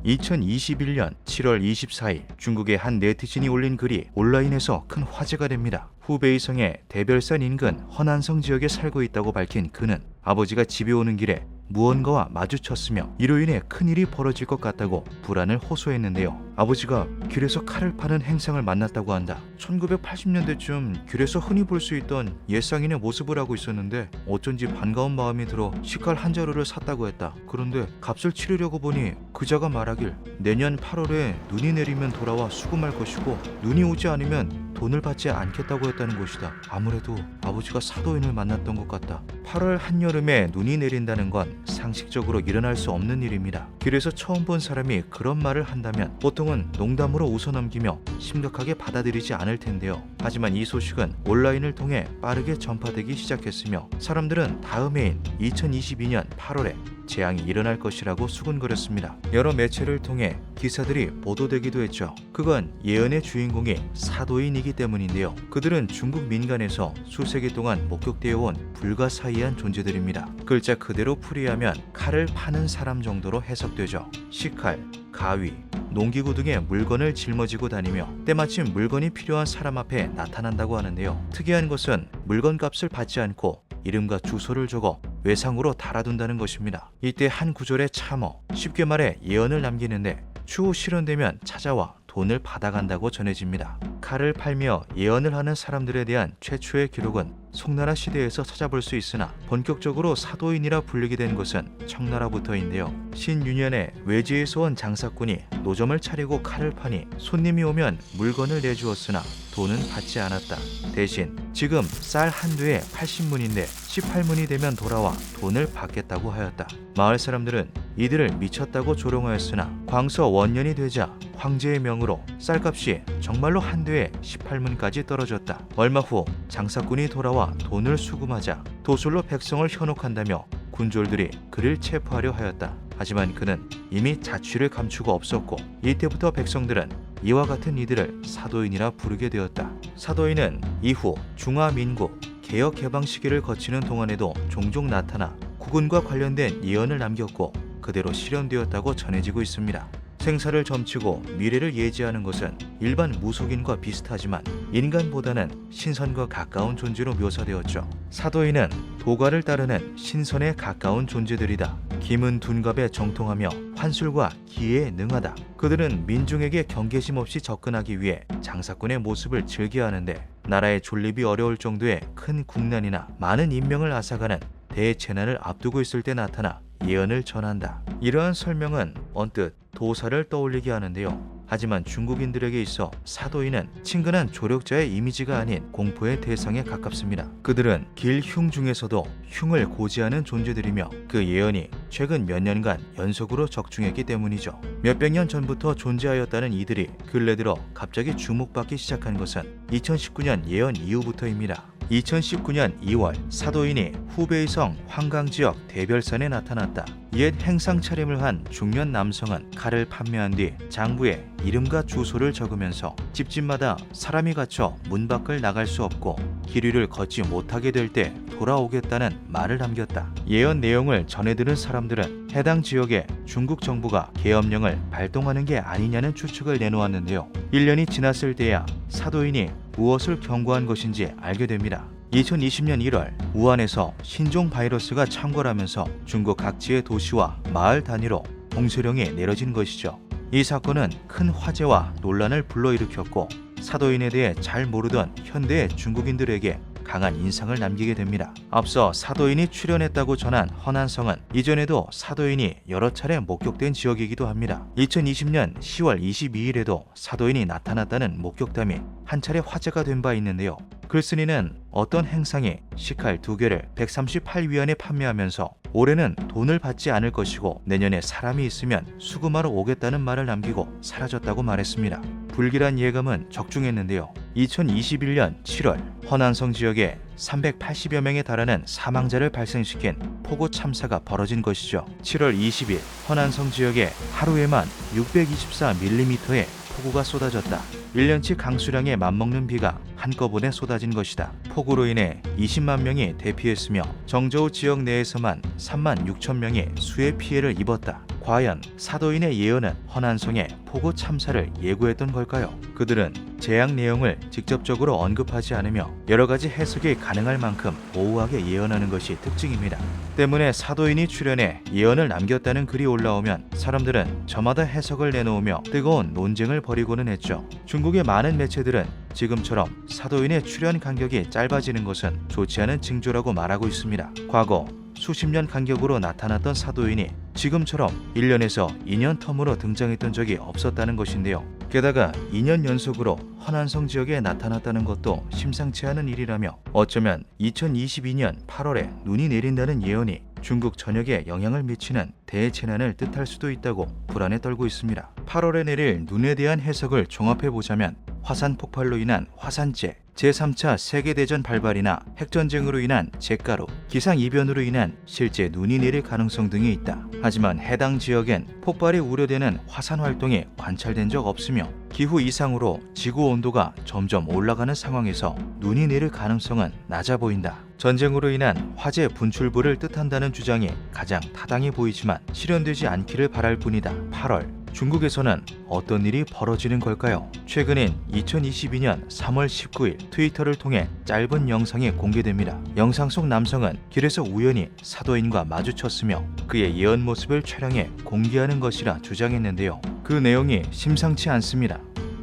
2021년 7월 24일 중국의 한 네티즌이 올린 글이 온라인에서 큰 화제가 됩니다. 후베이성의 대별산 인근 허난성 지역에 살고 있다고 밝힌 그는 아버지가 집에 오는 길에 무언가와 마주쳤으며 이로 인해 큰일이 벌어질 것 같다고 불안을 호소했는데요. 아버지가 길에서 칼을 파는 행상을 만났다고 한다. 1980년대쯤 길에서 흔히 볼 수 있던 옛상인의 모습을 하고 있었는데 어쩐지 반가운 마음이 들어 식칼 한 자루를 샀다고 했다. 그런데 값을 치르려고 보니 그자가 말하길 내년 8월에 눈이 내리면 돌아와 수금할 것이고 눈이 오지 않으면 돈을 받지 않겠다고 했다는 것이다. 아무래도 아버지가 사도인을 만났던 것 같다. 8월 한여름에 눈이 내린다는 건 상식적으로 일어날 수 없는 일입니다. 길에서 처음 본 사람이 그런 말을 한다면 보통은 농담으로 웃어넘기며 심각하게 받아들이지 않을 텐데요. 하지만 이 소식은 온라인을 통해 빠르게 전파되기 시작했으며 사람들은 다음 해인 2022년 8월에 재앙이 일어날 것이라고 수군거렸습니다. 여러 매체를 통해 기사들이 보도되기도 했죠. 그건 예언의 주인공이 사도인이기 때문인데요. 그들은 중국 민간에서 수세기 동안 목격되어 온 불가사의한 존재들입니다. 글자 그대로 풀이하면 칼을 파는 사람 정도로 해석되죠. 식칼, 가위, 농기구 등의 물건을 짊어지고 다니며 때마침 물건이 필요한 사람 앞에 나타난다고 하는데요. 특이한 것은 물건값을 받지 않고 이름과 주소를 적어 외상으로 달아둔다는 것입니다. 이때 한 구절에 참어, 쉽게 말해 예언을 남기는데 추후 실현되면 찾아와 돈을 받아간다고 전해집니다. 칼을 팔며 예언을 하는 사람들에 대한 최초의 기록은 송나라 시대에서 찾아볼 수 있으나 본격적으로 사도인이라 불리게 된 것은 청나라부터인데요. 신유년에 외지에서 온 장사꾼이 노점을 차리고 칼을 파니 손님이 오면 물건을 내주었으나 돈은 받지 않았다. 대신 지금 쌀 한 대에 80문인데 18문이 되면 돌아와 돈을 받겠다고 하였다. 마을 사람들은 이들을 미쳤다고 조롱하였으나 광서 원년이 되자 황제의 명으로 쌀값이 정말로 한 대에 18문까지 떨어졌다. 얼마 후 장사꾼이 돌아와 돈을 수금하자 도술로 백성을 현혹한다며 군졸들이 그를 체포하려 하였다. 하지만 그는 이미 자취를 감추고 없었고 이때부터 백성들은 이와 같은 이들을 사도인이라 부르게 되었다. 사도인은 이후 중화민국 개혁 개방 시기를 거치는 동안에도 종종 나타나 국군과 관련된 예언을 남겼고 그대로 실현되었다고 전해지고 있습니다. 생사를 점치고 미래를 예지하는 것은 일반 무속인과 비슷하지만 인간보다는 신선과 가까운 존재로 묘사되었죠. 사도인은 도가를 따르는 신선에 가까운 존재들이다. 기문 둔갑에 정통하며 환술과 기회에 능하다. 그들은 민중에게 경계심 없이 접근하기 위해 장사꾼의 모습을 즐겨하는데 나라의 존립이 어려울 정도의 큰 국난이나 많은 인명을 앗아가는 대재난을 앞두고 있을 때 나타나 예언을 전한다. 이러한 설명은 언뜻 도사를 떠올리게 하는데요. 하지만 중국인들에게 있어 사도인은 친근한 조력자의 이미지가 아닌 공포의 대상에 가깝습니다. 그들은 길흉 중에서도 흉을 고지하는 존재들이며 그 예언이 최근 몇 년간 연속으로 적중했기 때문이죠. 몇백 년 전부터 존재하였다는 이들이 근래 들어 갑자기 주목받기 시작한 것은 2019년 예언 이후부터입니다. 2019년 2월 사도인이 후베이성 황강지역 대별산에 나타났다. 옛 행상 차림을 한 중년 남성은 칼을 판매한 뒤 장부에 이름과 주소를 적으면서 집집마다 사람이 갇혀 문 밖을 나갈 수 없고 길 위를 걷지 못하게 될 때 돌아오겠다는 말을 남겼다. 예언 내용을 전해들은 사람들은 해당 지역에 중국 정부가 계엄령을 발동하는 게 아니냐는 추측을 내놓았는데요. 1년이 지났을 때야 사도인이 무엇을 경고한 것인지 알게 됩니다. 2020년 1월 우한에서 신종 바이러스가 창궐하면서 중국 각지의 도시와 마을 단위로 봉쇄령이 내려진 것이죠. 이 사건은 큰 화제와 논란을 불러일으켰고 사도인에 대해 잘 모르던 현대의 중국인들에게 강한 인상을 남기게 됩니다. 앞서 사도인이 출연했다고 전한 허난성은 이전에도 사도인이 여러 차례 목격된 지역이기도 합니다. 2020년 10월 22일에도 사도인이 나타났다는 목격담이 한 차례 화제가 된 바 있는데요. 글쓴이는 어떤 행상이 식칼 2개를 138위안에 판매하면서 올해는 돈을 받지 않을 것이고 내년에 사람이 있으면 수금하러 오겠다는 말을 남기고 사라졌다고 말했습니다. 불길한 예감은 적중했는데요. 2021년 7월 허난성 지역에 380여 명에 달하는 사망자를 발생시킨 폭우 참사가 벌어진 것이죠. 7월 20일 허난성 지역에 하루에만 624mm의 폭우가 쏟아졌다. 1년치 강수량에 맞먹는 비가 한꺼번에 쏟아진 것이다. 폭우로 인해 20만 명이 대피했으며 정저우 지역 내에서만 3만 6천 명이 수해 피해를 입었다. 과연 사도인의 예언은 허난성의 폭우 참사를 예고했던 걸까요? 그들은 재앙 내용을 직접적으로 언급하지 않으며 여러 가지 해석이 가능할 만큼 모호하게 예언하는 것이 특징입니다. 때문에 사도인이 출연해 예언을 남겼다는 글이 올라오면 사람들은 저마다 해석을 내놓으며 뜨거운 논쟁을 벌이고는 했죠. 중국의 많은 매체들은 지금처럼 사도인의 출연 간격이 짧아지는 것은 좋지 않은 징조라고 말하고 있습니다. 과거 수십 년 간격으로 나타났던 사도인이 지금처럼 1년에서 2년 텀으로 등장했던 적이 없었다는 것인데요. 게다가 2년 연속으로 허난성 지역에 나타났다는 것도 심상치 않은 일이라며 어쩌면 2022년 8월에 눈이 내린다는 예언이 중국 전역에 영향을 미치는 대재난을 뜻할 수도 있다고 불안에 떨고 있습니다. 8월에 내릴 눈에 대한 해석을 종합해보자면 화산 폭발로 인한 화산재, 제3차 세계대전 발발이나 핵전쟁으로 인한 재가루, 기상이변으로 인한 실제 눈이 내릴 가능성 등이 있다. 하지만 해당 지역엔 폭발이 우려되는 화산 활동이 관찰된 적 없으며 기후 이상으로 지구 온도가 점점 올라가는 상황에서 눈이 내릴 가능성은 낮아 보인다. 전쟁으로 인한 화재 분출부를 뜻한다는 주장이 가장 타당해 보이지만 실현되지 않기를 바랄 뿐이다. 8월 중국에서는 어떤 일이 벌어지는 걸까요? 최근인 2022년 3월 19일 트위터를 통해 짧은 영상이 공개됩니다. 영상 속 남성은 길에서 우연히 사도인과 마주쳤으며 그의 예언 모습을 촬영해 공개하는 것이라 주장했는데요. 그 내용이 심상치 않습니다.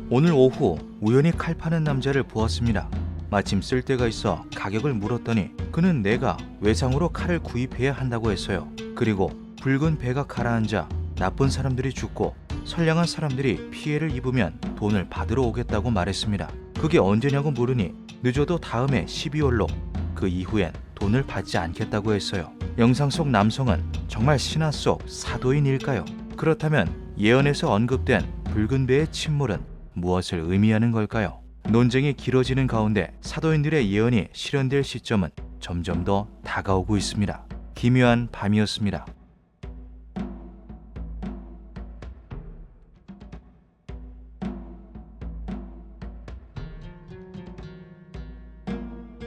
오늘 오후 우연히 칼 파는 남자를 보았습니다. 마침 쓸 데가 있어 가격을 물었더니 그는 내가 외상으로 칼을 구입해야 한다고 했어요. 그리고 붉은 배가 가라앉아 나쁜 사람들이 죽고 선량한 사람들이 피해를 입으면 돈을 받으러 오겠다고 말했습니다. 그게 언제냐고 물으니 늦어도 다음해 12월로 그 이후엔 돈을 받지 않겠다고 했어요. 영상 속 남성은 정말 신화 속 사도인일까요? 그렇다면 예언에서 언급된 붉은 배의 침몰은 무엇을 의미하는 걸까요? 논쟁이 길어지는 가운데 사도인들의 예언이 실현될 시점은 점점 더 다가오고 있습니다. 기묘한 밤이었습니다.